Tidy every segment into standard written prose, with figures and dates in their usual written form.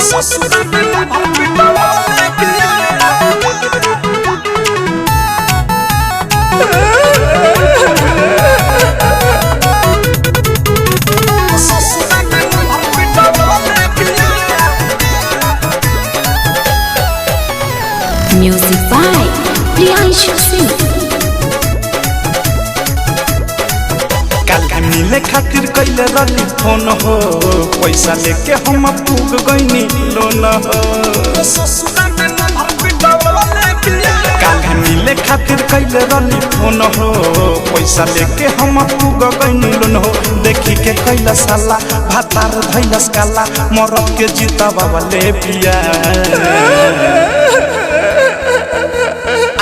ससुरा में लभर पिटवा पिया ससुरा में लभर पिटवा पिया। Music by Priyanshu Singh. मिले खातिर कैले रही फोन हो पैसा लेके हम पूग गईनी लोन हो काल्हा मिले खातिर कैले रही फोन हो पैसा लेके हम पूग गईनी लोन हो देखी के कैला साला भातार धैलस काला मरद के जीता बाबा ले पिया।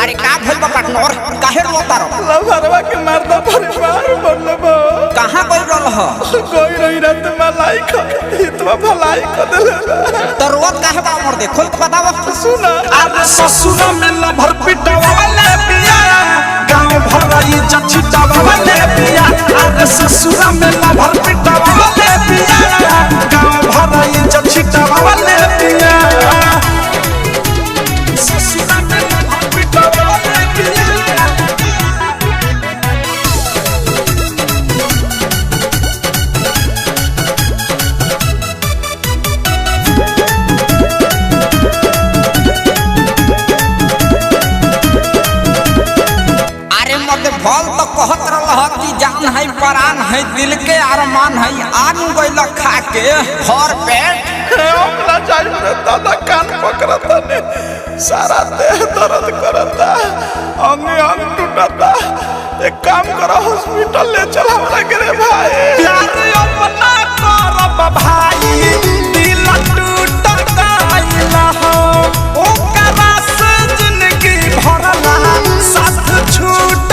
अरे का भइल बा पार्टनर काहे रोता रो लभरवा के मर्दा परिवार बनलबो कहां गई रहल ह कोई नहीं रात मलाई ख हितवा भलाई क देले त रोत काहे बा मोर दे खोल के बताव सुना। अरे ससुरा में लभर पिटवा वाले पिया गांव भराई जछिटवा वाले पिया। अरे ससुरा में लभर पिटवा वाले पिया गांव भराई जछिटवा वाले पिया। ससुरा में लभर पिटवा वाले पिया। फल तो कहत रह कि जान है प्राण है दिल के अरमान है आन गइल खा के भर पेट ओकरा चाहिए दादा कान पकड़ता ने सारा देह दर्द करता अंग अंग टूटता एक काम करो हॉस्पिटल ले चल हमरा के भाई प्यार अपना करब भाई दिल टूट गइल हो ओकरा से जिंदगी भरला साथ छूट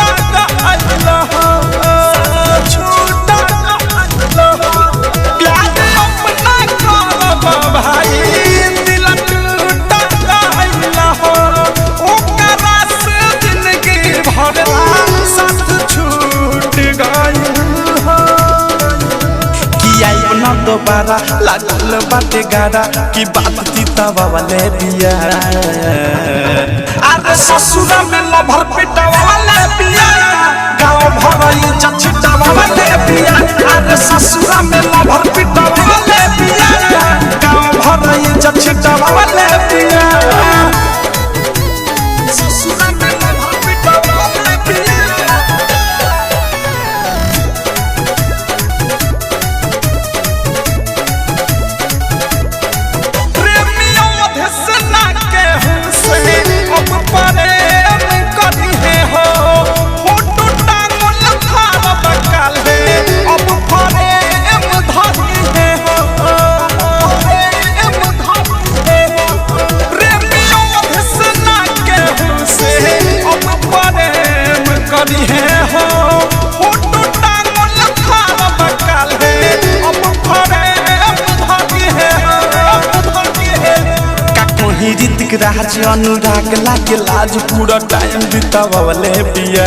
दोबारा लागल बाटे गारा की बात तीता वाले पिया। अरे ससुरा में लभर पिटवा वाले पिया गांव भराई जछिटवा वाले पिया। अरे ससुरा में लभर पिटवा वाले पिया गांव भराई जछिटवा वाले पिया। ससुरा में लभर पिटवा वाले पिया। राज अनुराग लागे लाज पूरा टाइम बितावले पिया।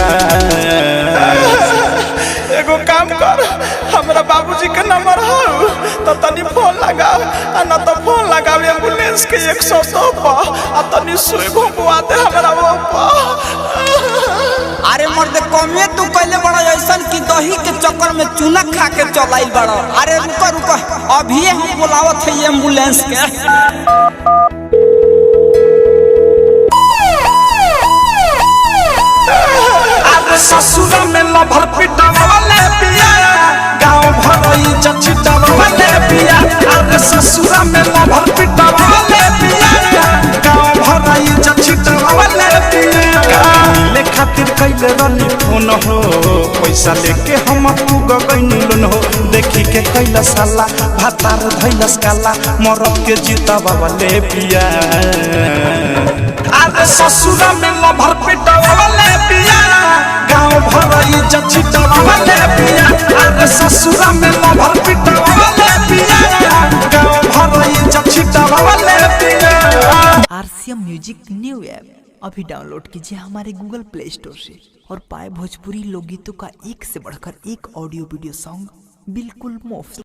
एगो काम कर हमरा बाबूजी के नंबर हो तो तनी फोन लगाओ आ न तो फोन लगाओ एम्बुलेंस के 102 पर आ तनी सुई घुमवा दे हमरा वो पर। अरे मर्द कमे तू कहले बड़ा ऐसन कि दही के चक्कर में चूना खा के चलाइल बड़ा। अरे रुक रुक अभी हम बुलावत है एम्बुलेंस के। ससुरा में लभर पिटवा वाले पिया गांव भराई जछिटवा वाले पिया। अरे ससुरा में लभर पिटवा वाले पिया गांव भराई जछिटवा वाले पिया। मिले खातिर कैले रही फोन हो पैसा लेके हम पूग गईनी लोन हो देखी के कैला साला भातार धैलस काला मरद के जीता बाबा ले पिया। अरे ससुरा में लभर पिटवा वाले पिया गांव भराई जछिटवा वाले पिया। अरे ससुरा में लभर पिटवा वाले पिया गांव भराई जछिटवा वाले पिया। RCM म्यूजिक न्यू ऐप अभी डाउनलोड कीजिए हमारे गूगल प्ले स्टोर से और पाए भोजपुरी लोकगीतों का एक से बढ़कर एक ऑडियो वीडियो सॉन्ग बिल्कुल मुफ्त।